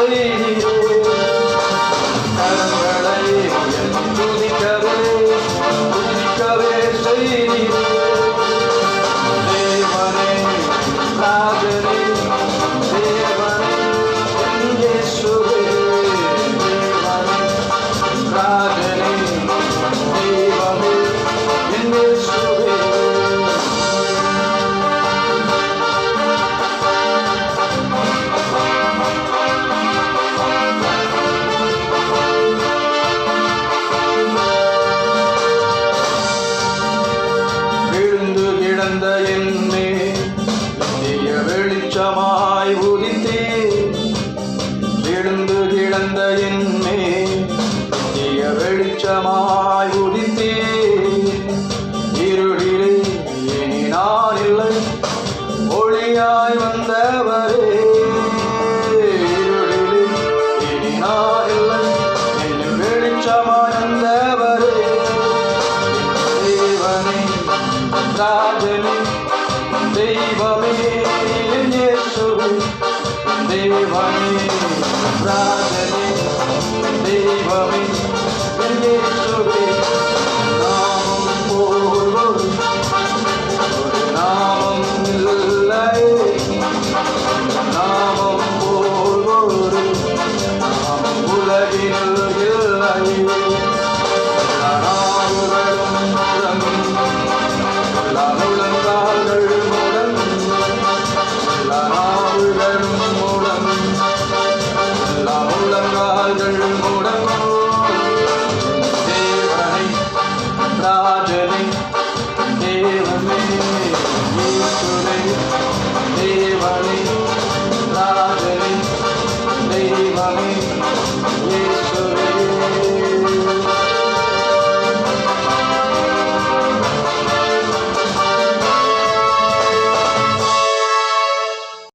செய்தீரே. கரங்களை உயர்த்தி துதிக்கவே செய்தீரே. தேவனே ராஜனே தேவனே என் இயேசுவே. தேவனே ராஜனே தெய்வமே என் இயேசுவே. விழுந்து கிடந்த என்னே நித்திய வெளிச்சமாய் உதித்தே. விழுந்து கிடந்த என்னே நித்திய வெளிச்சமாய் உதித்தே. இருளிலே இனி நான் இல்லை ஒளியாய் வந்தவரே. இருளிலே இனி நான் இல்லை என்னில் வெளிச்சமாய் வந்தவரே. தேவனே ராஜனே தெய்வமே என் இயேசுவே. தேவனே ராஜனே தெய்வமே என் இயேசுவே.